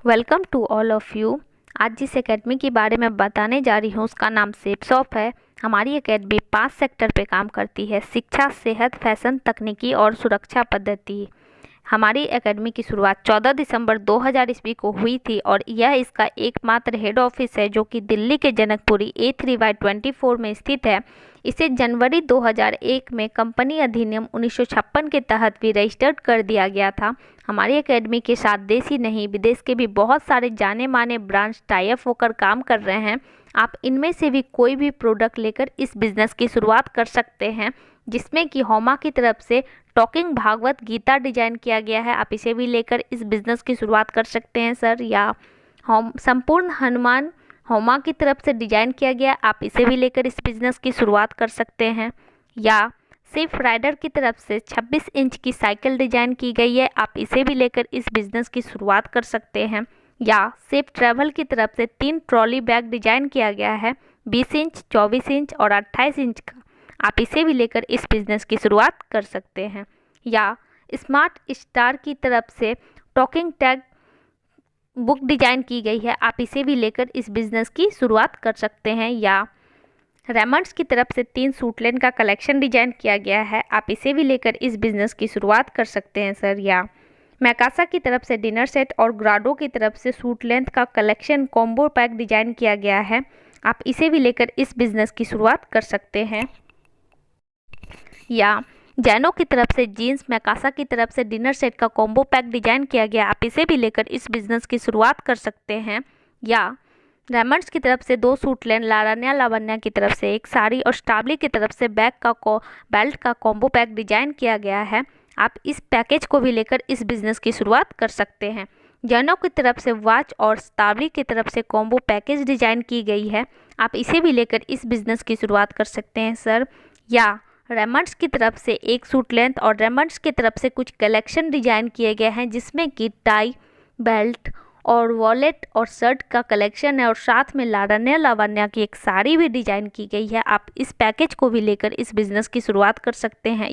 Welcome to all of you. आज जिस academy के बारे में बताने जा रही हूँ उसका नाम सेप्सॉप है। हमारी एकेडमी 5 सेक्टर पे काम करती है: शिक्षा, सेहत, फैशन, तकनीकी और सुरक्षा पद्धति। हमारी एकेडमी की शुरुआत 14 दिसंबर 2000 ईस्वी को हुई थी और यह इसका एकमात्र हेड ऑफिस है जो कि दिल्ली के जनकपुरी A3/24 में स्थित है। इसे जनवरी 2001 में कंपनी अधिनियम 1956 के तहत भी रजिस्टर्ड कर दिया गया था। हमारी एकेडमी के साथ देश ही नहीं विदेश के भी बहुत सारे जाने माने ब्रांच टाई अप होकर काम कर रहे हैं। आप इनमें से भी कोई भी प्रोडक्ट लेकर इस बिज़नेस की शुरुआत कर सकते हैं, जिसमें कि होमा की तरफ से टॉकिंग भागवत गीता डिजाइन किया गया है। आप इसे भी लेकर इस बिज़नेस की शुरुआत कर सकते हैं सर। या होम संपूर्ण हनुमान होमा की तरफ से डिजाइन किया गया, आप इसे भी लेकर इस बिज़नेस की शुरुआत कर सकते हैं। या सिर्फ राइडर की तरफ से 26 इंच की साइकिल डिजाइन की गई है, आप इसे भी लेकर इस बिज़नेस की शुरुआत कर सकते हैं। या सिर्फ ट्रैवल की तरफ से 3 ट्रॉली बैग डिजाइन किया गया है, 20 इंच, 24 इंच और 28 इंच का, आप इसे भी लेकर इस बिज़नेस की शुरुआत कर सकते हैं। या स्मार्ट स्टार की तरफ से टॉकिंग टैग बुक डिजाइन की गई है, आप इसे भी लेकर इस बिज़नेस की शुरुआत कर सकते हैं। या रेमंड्स की तरफ से 3 सूटलेन का कलेक्शन डिजाइन किया गया है, आप इसे भी लेकर इस बिज़नेस की शुरुआत कर सकते हैं सर। या मैकासा की तरफ से डिनर सेट और ग्राडो की तरफ से सूट लेंथ का कलेक्शन कॉम्बो पैक डिजाइन किया गया है, आप इसे भी लेकर इस बिज़नेस की शुरुआत कर सकते हैं। या जैनो की तरफ से जीन्स, मैकासा की तरफ से डिनर सेट का कॉम्बो पैक डिजाइन किया गया, आप इसे भी लेकर इस बिज़नेस की शुरुआत कर सकते हैं। या रेमंड्स की तरफ से 2 सूट लेन, लावण्या लावण्या की तरफ से एक साड़ी और स्टाबली की तरफ से बेल्ट का कॉम्बो पैक डिजाइन किया गया है, आप इस पैकेज को भी लेकर इस बिज़नेस की शुरुआत कर सकते हैं। जैनो की तरफ से वॉच और स्टाबली की तरफ से कॉम्बो पैकेज डिजाइन की गई है, आप इसे भी लेकर इस बिज़नेस की शुरुआत कर सकते हैं सर। या रेमंड्स की तरफ से एक सूट लेंथ और रेमंड्स की तरफ से कुछ कलेक्शन डिजाइन किए गए हैं, जिसमें कि टाई, बेल्ट और वॉलेट और शर्ट का कलेक्शन है और साथ में लावण्या लावण्या की एक साड़ी भी डिजाइन की गई है, आप इस पैकेज को भी लेकर इस बिज़नेस की शुरुआत कर सकते हैं।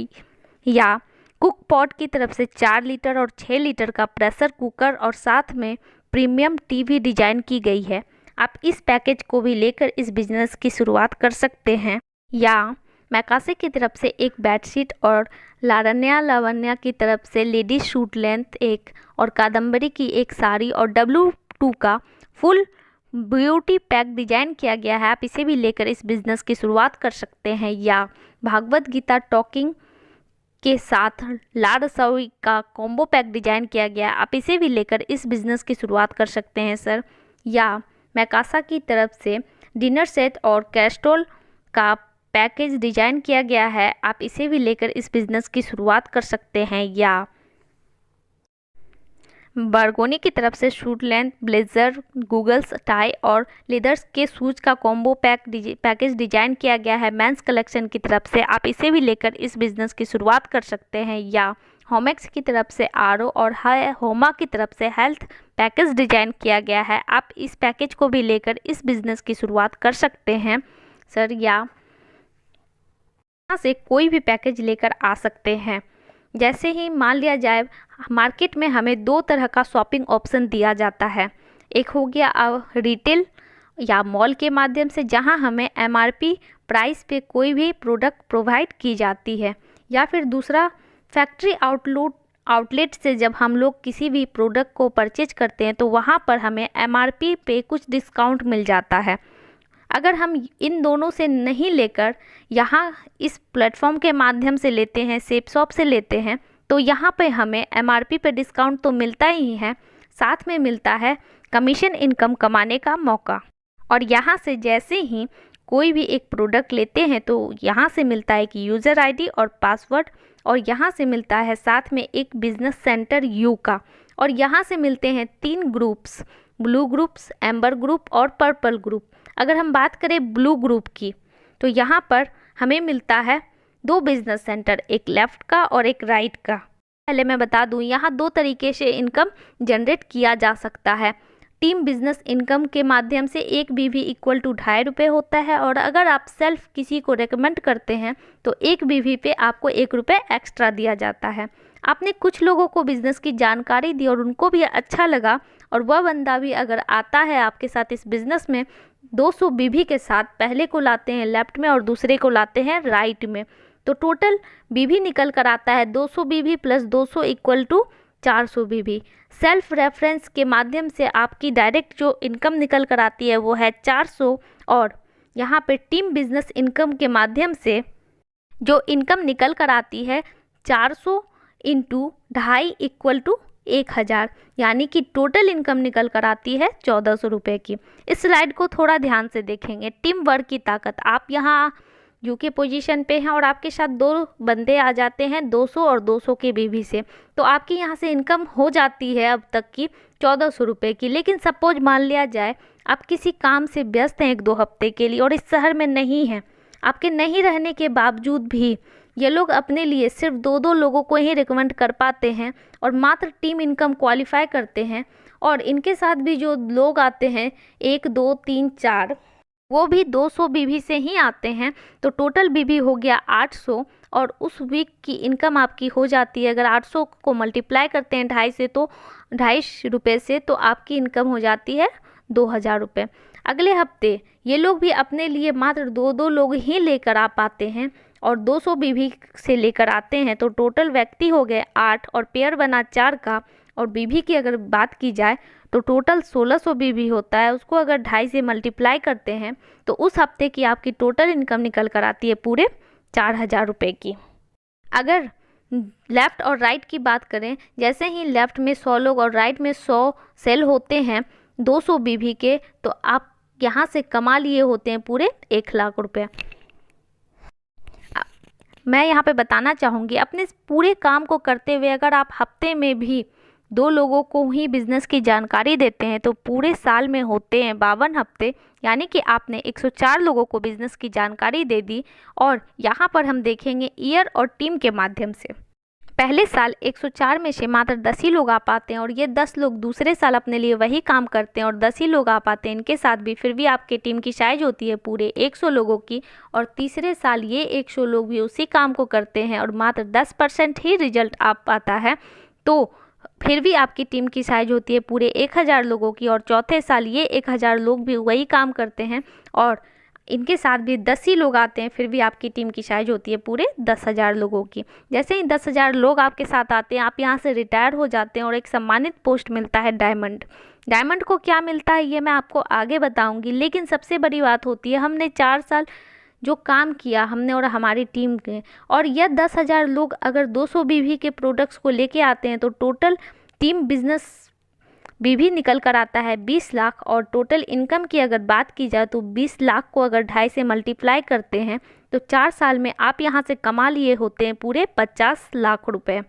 या कुक पॉट की तरफ से 4 लीटर और 6 लीटर का प्रेशर कुकर और साथ में प्रीमियम टीवी डिजाइन की गई है, आप इस पैकेज को भी लेकर इस बिज़नेस की शुरुआत कर सकते हैं। या मैकासे की तरफ से एक बेडशीट और लावण्या लावण्या की तरफ से लेडीज सूट लेंथ एक और कादम्बरी की एक साड़ी और W2 का फुल ब्यूटी पैक डिजाइन किया गया है, आप इसे भी लेकर इस बिज़नेस की शुरुआत कर सकते हैं। या भागवत गीता टॉकिंग के साथ लाल रसोई का कॉम्बो पैक डिजाइन किया गया, आप इसे भी लेकर इस बिज़नेस की शुरुआत कर सकते हैं सर। या मैकासा की तरफ से डिनर सेट और कैस्ट्रोल का पैकेज डिजाइन किया गया है, आप इसे भी लेकर इस बिज़नेस की शुरुआत कर सकते हैं। या बारगोनी की तरफ से suit length, blazer, goggles, tie और लेदर्स के शूज का कॉम्बो पैकेज डिजाइन किया गया है मेंस कलेक्शन की तरफ से, आप इसे भी लेकर इस बिज़नेस की शुरुआत कर सकते हैं। या होमेक्स की तरफ से आरओ और होमा की तरफ से हेल्थ पैकेज डिजाइन किया गया है, आप इस पैकेज को भी लेकर इस बिज़नेस की शुरुआत कर सकते हैं सर। या से कोई भी पैकेज लेकर आ सकते हैं। जैसे ही मान लिया जाए मार्केट में हमें 2 तरह का शॉपिंग ऑप्शन दिया जाता है, एक हो गया रिटेल या मॉल के माध्यम से जहां हमें MRP प्राइस पे कोई भी प्रोडक्ट प्रोवाइड की जाती है, या फिर दूसरा फैक्ट्री आउटलेट से जब हम लोग किसी भी प्रोडक्ट को परचेज करते हैं तो वहां पर हमें MRP पे कुछ डिस्काउंट मिल जाता है। अगर हम इन दोनों से नहीं लेकर यहाँ इस प्लेटफॉर्म के माध्यम से लेते हैं, सेप्सॉप से लेते हैं, तो यहाँ पे हमें MRP पे डिस्काउंट तो मिलता ही है, साथ में मिलता है कमीशन इनकम कमाने का मौका। और यहाँ से जैसे ही कोई भी एक प्रोडक्ट लेते हैं तो यहाँ से मिलता है कि यूज़र ID और पासवर्ड, और यहाँ से मिलता है साथ में एक बिजनेस सेंटर यू का, और यहाँ से मिलते हैं 3 groups, blue groups, amber group और पर्पल ग्रुप। अगर हम बात करें ब्लू ग्रुप की तो यहाँ पर हमें मिलता है 2 बिजनेस सेंटर, एक लेफ़्ट का और एक राइट का। पहले मैं बता दूँ यहाँ 2 तरीके से इनकम जनरेट किया जा सकता है। टीम बिजनेस इनकम के माध्यम से 1 BV इक्वल टू 2.5 रुपये होता है, और अगर आप सेल्फ किसी को रेकमेंड करते हैं तो 1 BV पे आपको 1 रुपये एक्स्ट्रा दिया जाता है। आपने कुछ लोगों को बिजनेस की जानकारी दी और उनको भी अच्छा लगा और वह बंदा भी अगर आता है आपके साथ इस बिज़नेस में 200 बीवी के साथ, पहले को लाते हैं लेफ्ट में और दूसरे को लाते हैं राइट में, तो टोटल बीवी निकल कर आता है 200 बीवी प्लस 200 इक्वल टू 400 बीवी। सेल्फ रेफरेंस के माध्यम से आपकी डायरेक्ट जो इनकम निकल कर आती है वो है 400, और यहाँ पे टीम बिजनेस इनकम के माध्यम से जो इनकम निकल कर आती है 400 इंटू 2.5 इक्वल टू 1000, यानी कि टोटल इनकम निकल कर आती है 1400 रुपये की। इस स्लाइड को थोड़ा ध्यान से देखेंगे। टीम वर्क की ताकत, आप यहाँ यूके पोजीशन पे हैं और आपके साथ 2 बंदे आ जाते हैं 200 और 200 के बीवी से, तो आपकी यहाँ से इनकम हो जाती है अब तक की 1400 रुपये की। लेकिन सपोज मान लिया जाए आप किसी काम से व्यस्त हैं 1-2 हफ्ते के लिए और इस शहर में नहीं हैं, आपके नहीं रहने के बावजूद भी ये लोग अपने लिए सिर्फ 2-2 लोगों को ही रिकमेंड कर पाते हैं और मात्र टीम इनकम क्वालिफाई करते हैं, और इनके साथ भी जो लोग आते हैं 1, 2, 3, 4 वो भी 200 बीवी से ही आते हैं, तो टोटल बीवी हो गया 800, और उस वीक की इनकम आपकी हो जाती है, अगर 800 को मल्टीप्लाई करते हैं 2.5 से तो 250 रुपये से, तो आपकी इनकम हो जाती है 2000 रुपये। अगले हफ्ते ये लोग भी अपने लिए मात्र 2-2 लोग ही लेकर आ पाते हैं और 200 बीवी से लेकर आते हैं, तो टोटल व्यक्ति हो गए 8 और पेयर बना 4 का, और बीवी की अगर बात की जाए तो टोटल 1600 बीवी होता है, उसको अगर 2.5 से मल्टीप्लाई करते हैं तो उस हफ्ते की आपकी टोटल इनकम निकल कर आती है पूरे 4000 रुपये की। अगर लेफ़्ट और राइट की बात करें, जैसे ही लेफ़्ट में 100 लोग और राइट में 100 सेल होते हैं 200 बीवी के, तो आप यहाँ से कमा लिए होते हैं पूरे 1 लाख रुपये। मैं यहाँ पे बताना चाहूँगी, अपने इस पूरे काम को करते हुए अगर आप हफ्ते में भी 2 लोगों को ही बिज़नेस की जानकारी देते हैं तो पूरे साल में होते हैं 52 हफ्ते, यानी कि आपने 104 लोगों को बिज़नेस की जानकारी दे दी। और यहाँ पर हम देखेंगे ईयर और टीम के माध्यम से, पहले साल 104 में से मात्र 10 ही लोग आ पाते हैं और ये 10 लोग दूसरे साल अपने लिए वही काम करते हैं और 10 ही लोग आ पाते हैं इनके साथ भी, फिर भी आपके टीम की साइज होती है पूरे 100 लोगों की, और तीसरे साल ये 100 लोग भी उसी काम को करते हैं और मात्र 10% ही रिजल्ट आ पाता है, तो फिर भी आपकी टीम की साइज होती है पूरे 1000 लोगों की, और चौथे साल ये 1000 लोग भी वही काम करते हैं और इनके साथ भी 10 ही लोग आते हैं, फिर भी आपकी टीम की साइज होती है पूरे 10,000 लोगों की। जैसे ही 10,000 लोग आपके साथ आते हैं, आप यहाँ से रिटायर हो जाते हैं और एक सम्मानित पोस्ट मिलता है डायमंड। डायमंड को क्या मिलता है ये मैं आपको आगे बताऊंगी, लेकिन सबसे बड़ी बात होती है हमने 4 साल जो काम किया हमने और हमारी टीम के, और यह 10,000 लोग अगर 200 बीवी के प्रोडक्ट्स को लेके आते हैं तो टोटल टीम बिजनेस बीवी निकल कर आता है 20 लाख, और टोटल इनकम की अगर बात की जाए तो 20 लाख को अगर 2.5 से मल्टीप्लाई करते हैं तो 4 साल में आप यहाँ से कमा लिए होते हैं पूरे 50 लाख रुपए।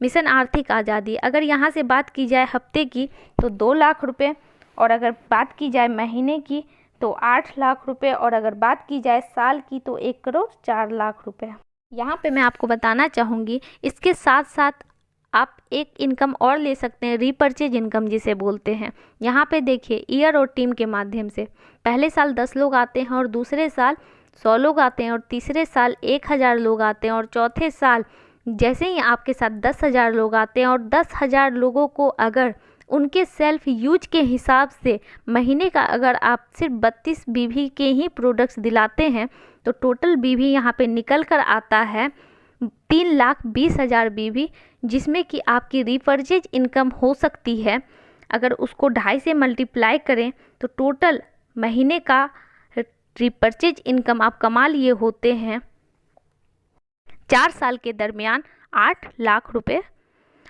मिशन आर्थिक आज़ादी, अगर यहाँ से बात की जाए हफ्ते की तो 2 लाख रुपए, और अगर बात की जाए महीने की तो 8 लाख रुपए, और अगर बात की जाए साल की तो 1 करोड़ 4 लाख रुपए। यहाँ पे मैं आपको बताना चाहूँगी, इसके साथ साथ आप एक इनकम और ले सकते हैं, रीपर्चेज इनकम जिसे बोलते हैं। यहाँ पे देखिए ईयर और टीम के माध्यम से पहले साल 10 लोग आते हैं और दूसरे साल 100 लोग आते हैं और तीसरे साल 1000 लोग आते हैं, और चौथे साल जैसे ही आपके साथ 10,000 लोग आते हैं और 10,000 लोगों को अगर उनके सेल्फ यूज के हिसाब से महीने का अगर आप सिर्फ 32 बीवी के ही प्रोडक्ट्स दिलाते हैं तो टोटल बीवी यहाँ पे निकल कर आता है 3,20,000 बीवी, जिसमें कि आपकी रीपर्चेज इनकम हो सकती है, अगर उसको 2.5 से मल्टीप्लाई करें तो टोटल महीने का रीपर्चेज इनकम आप कमा लिए होते हैं 4 साल के दरमियान 8 लाख रुपए।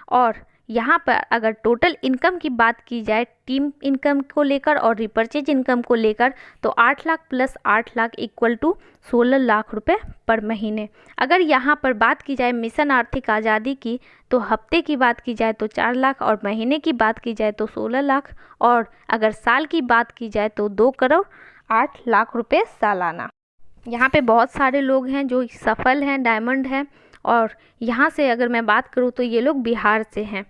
और यहाँ पर अगर टोटल इनकम की बात की जाए टीम इनकम को लेकर और रीपर्चेज इनकम को लेकर तो 8 lakh plus 8 lakh equal to 16 lakh रुपए पर महीने। अगर यहाँ पर बात की जाए मिशन आर्थिक आज़ादी की तो हफ्ते की बात की जाए तो 4 लाख, और महीने की बात की जाए तो 16 लाख, और अगर साल की बात की जाए तो 2 करोड़ 8 लाख रुपए सालाना। यहाँ पे बहुत सारे लोग हैं जो सफल हैं, डायमंड हैं, और यहाँ से अगर मैं बात करूँ तो ये लोग बिहार से हैं।